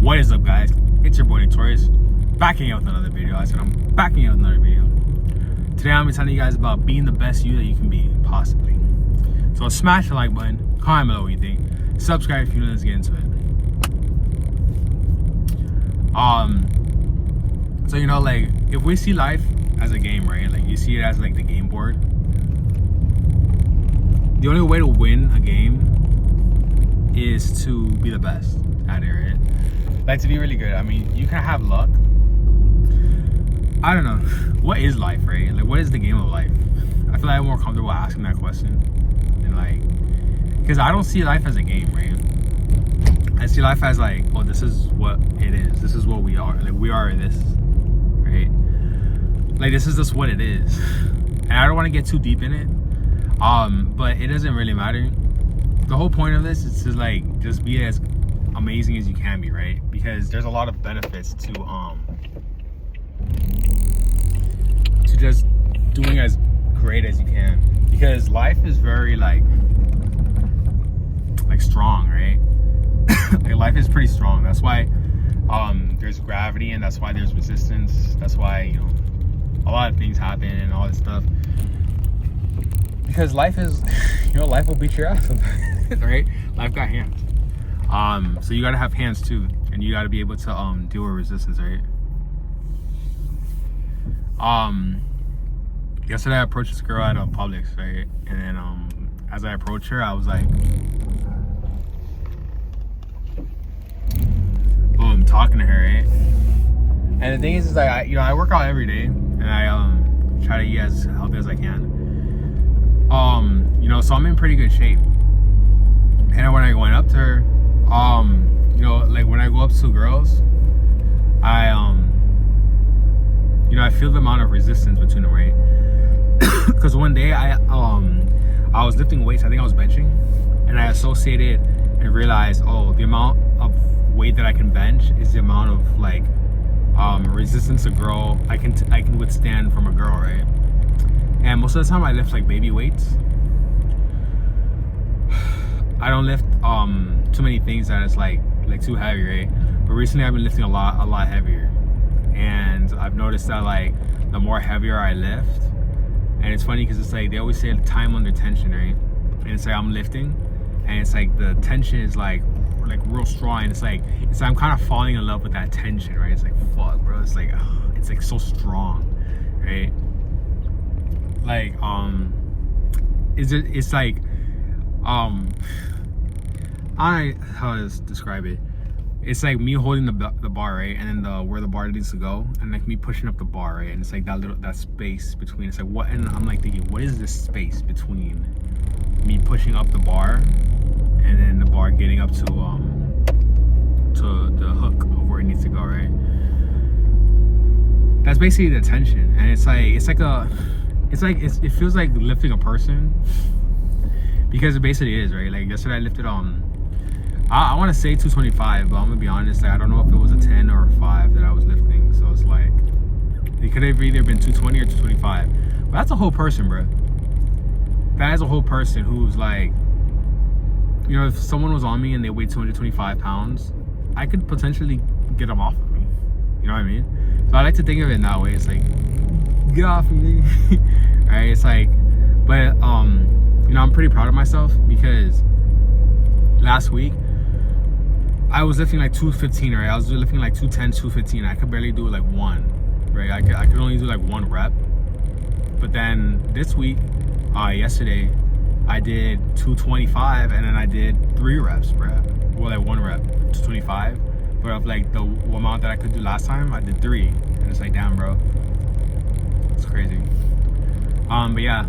What is up, guys? It's your boy Notorious, backing out with another video. I said I'm backing out with another video. Today I'm gonna be telling you guys about being the best you that you can be, possibly. So smash the like button, comment below what you think, subscribe if you know. Let's get into it. So you know, like, if we see life as a game, right? Like, you see it as like the game board. The only way to win a game is to be the best at it, right? Like, to be really good. I mean, you can have luck. I don't know. What is life, right? Like, what is the game of life? I feel like I'm more comfortable asking that question. And like, because I don't see life as a game, right? I see life as like, oh, this is what it is. This is what we are. Like, we are this, right? Like, this is just what it is. And I don't want to get too deep in it. But it doesn't really matter. The whole point of this is to like just be as amazing as you can be, right? Because there's a lot of benefits to just doing as great as you can. Because life is very like strong, right? Like, life is pretty strong. That's why there's gravity, and that's why there's resistance. That's why, you know, a lot of things happen and all this stuff. Because life is, you know, life will beat your ass sometimes, right? Life got hands. So you gotta have hands too, and you gotta be able to deal with resistance, right? Yesterday I approached this girl at Publix, right? And then as I approached her, I was like, talking to her, right? And the thing is like, I work out every day, and I try to eat as healthy as I can. You know, so I'm in pretty good shape. And when I went up to her, you know, like when I go up to girls, I you know, I feel the amount of resistance between them, right? Because one day I was lifting weights. I think I was benching, and I associated and realized, oh, the amount of weight that I can bench is the amount of like resistance a girl I can withstand from a girl, right? And most of the time I lift like baby weights. I don't lift too many things that is like too heavy, right? But recently I've been lifting a lot heavier, and I've noticed that like the more heavier I lift, and it's funny because it's like they always say time under tension, right? And it's like I'm lifting, and it's like the tension is like real strong, and it's like I'm kind of falling in love with that tension, right? It's like, fuck, bro. It's like so strong, right? Like it's like how to describe it. It's like me holding the bar, right? And then where the bar needs to go, and like me pushing up the bar, right? And it's like that space between. It's like, what? And I'm like thinking, what is this space between me pushing up the bar and then the bar getting up to the hook of where it needs to go, right? That's basically the tension. And it feels like lifting a person, because it basically is, right? Like yesterday I lifted I want to say 225, but I'm gonna be honest, like, I don't know if it was a 10 or a 5 that I was lifting. So it's like, it could have either been 220 or 225. But that's a whole person, bro. That is a whole person who's like, you know, if someone was on me and they weighed 225 pounds, I could potentially get them off of me. You know what I mean? So I like to think of it in that way. It's like, get off me. Right? It's like, but you know, I'm pretty proud of myself, because last week I was lifting like 215, right? I was lifting like 210, 215. I could barely do like one, right? I could only do like one rep. But then this week, yesterday, I did 225, and then I did 3 reps, bro. Well, like 1 rep, 225. But of like the amount that I could do last time, I did 3. And it's like, damn, bro. It's crazy. But yeah,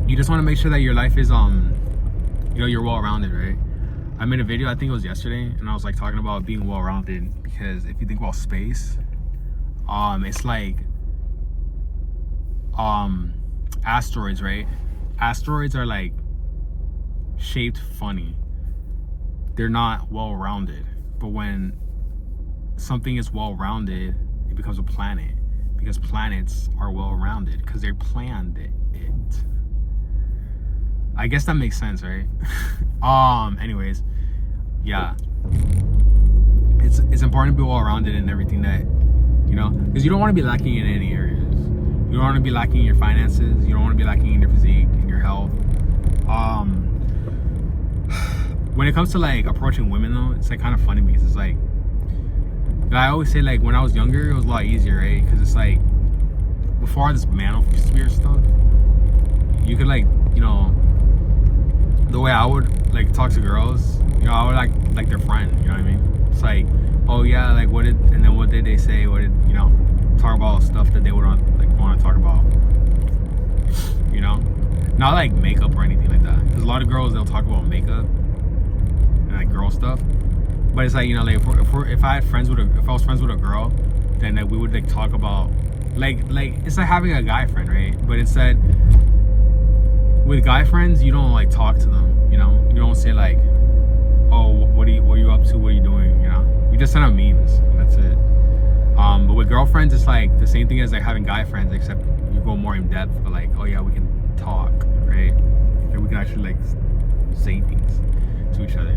you just want to make sure that your life is, you know, you're well-rounded, right? I made a video, I think it was yesterday, and I was like talking about being well-rounded, because if you think about space, it's like asteroids, right? Asteroids are like shaped funny. They're not well-rounded. But when something is well-rounded, it becomes a planet, because planets are well-rounded because they planned it. I guess that makes sense, right? Anyways, yeah. it's important to be well rounded in everything that, you know, because you don't want to be lacking in any areas. You don't want to be lacking in your finances. You don't want to be lacking in your physique, in your health. When it comes to like approaching women though, it's like kind of funny because it's like I always say, like, when I was younger it was a lot easier, right? Because it's like before all this manosphere stuff, you could, like, you know, the way I would like talk to girls, you know, I would like their friend, you know what I mean? It's like, oh yeah, like what did they say, what did, you know, talk about stuff that they would want to talk about, you know, not like makeup or anything like that, because a lot of girls, they'll talk about makeup and like girl stuff, but it's like, you know, like if I was friends with a girl, then like, we would like talk about like it's like having a guy friend, right? But instead with guy friends, you don't like talk to them, you know, you don't say like, oh, what are you up to, what are you doing, you know, you just send out memes and that's it. But with girlfriends, it's like the same thing as like having guy friends, except you go more in depth, but like, oh yeah, we can talk, right? And we can actually like say things to each other.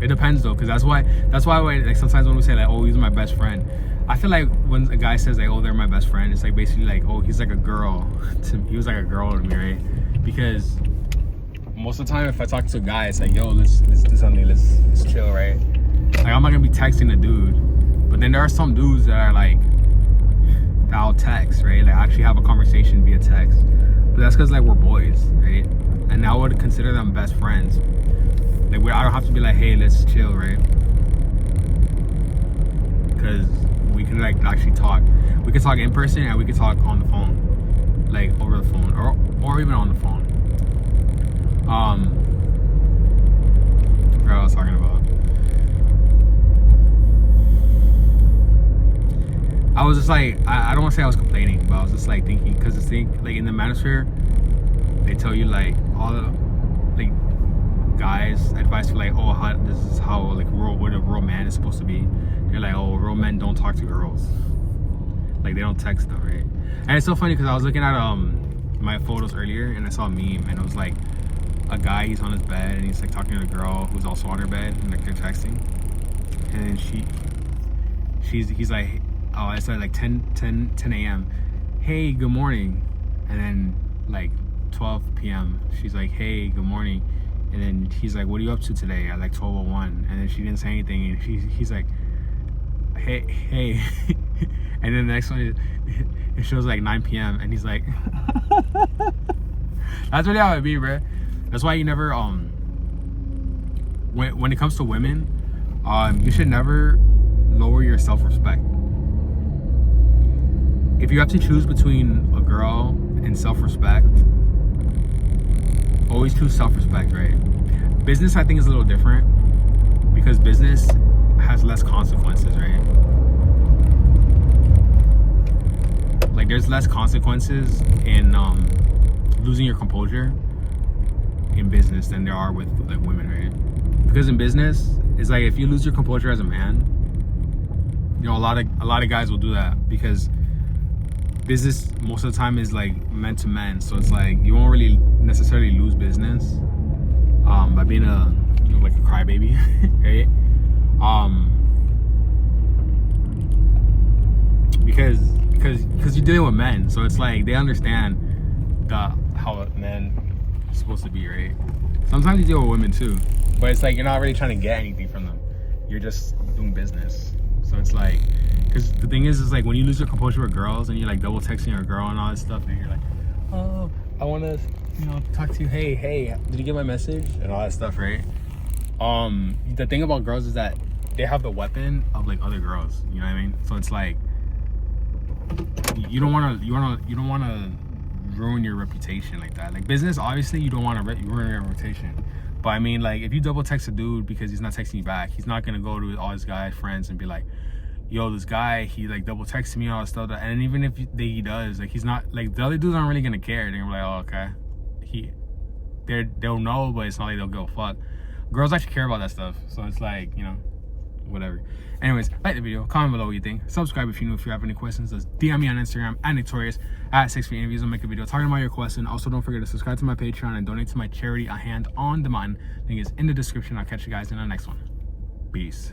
It depends though, because that's why like sometimes when we say like, oh, he's my best friend, I feel like when a guy says like, oh, they're my best friend, it's like basically like, oh, he's like a girl to me. He was like a girl to me, right? Because most of the time if I talk to a guy, it's like, yo, let's do something, let's chill, right? Like, I'm not gonna be texting a dude. But then there are some dudes that are like, that I'll text, right? Like actually have a conversation via text. But that's because like we're boys, right? And I would consider them best friends. Like, I don't have to be like, hey, let's chill, right? Because we can like actually talk. We can talk in person and we can talk on the phone, like over the phone, or even on the phone. What I was talking about. I was just like, I don't want to say I was complaining, but I was just like thinking, because this thing, like in the manosphere, they tell you like all the like guys advice for like, oh, this is how like what a real man is supposed to be. They're like, oh, real men don't talk to girls, like they don't text them, right? And it's so funny because I was looking at my photos earlier and I saw a meme and it was like a guy, he's on his bed and he's like talking to a girl who's also on her bed and like they're texting, and then he's like, oh, it's like 10 a.m. Hey, good morning. And then like 12 p.m. she's like, hey, good morning. And then he's like, what are you up to today at like 12:01? And then she didn't say anything, and he's like, hey. And then the next one, it shows like 9 p.m. and he's like, that's really how it be, bro. That's why you never when it comes to women, you should never lower your self-respect. If you have to choose between a girl and self-respect, always choose self-respect, right? Business, I think, is a little different because business has less consequences, right? Like, there's less consequences in losing your composure in business than there are with like women, right? Because in business, it's like if you lose your composure as a man, you know, a lot of guys will do that because business most of the time is like men to men, so it's like you won't really necessarily lose business by being a, you know, like a crybaby, right? Because you're dealing with men, so it's like they understand how a man is supposed to be, right? Sometimes you deal with women too, but it's like you're not really trying to get anything from them. You're just doing business. So it's like, because the thing is like when you lose your composure with girls and you're like double texting a girl and all this stuff, and you're like, oh, I want to, you know, talk to you. Hey, did you get my message? And all that stuff, right? The thing about girls is that they have the weapon of like other girls. You know what I mean? So it's like you don't want to ruin your reputation like that. Like business, obviously, you don't want to ruin your reputation. But I mean, like if you double text a dude because he's not texting you back, he's not gonna go to all his guy friends and be like, yo, this guy, he like double texted me and all that stuff. And even if he does, like he's not, like the other dudes aren't really gonna care. They're gonna be like, oh, okay. They'll know, but it's not like they'll go fuck. Girls actually care about that stuff. So it's like, you know, whatever. Anyways, like the video, comment below what you think, subscribe if you're new. If you have any questions, just DM me on Instagram at Notorious at 6 feet interviews. I'll make a video talking about your question. Also, don't forget to subscribe to my Patreon and donate to my charity, A Hand on the Mountain. Link is in the description. I'll catch you guys in the next one. Peace.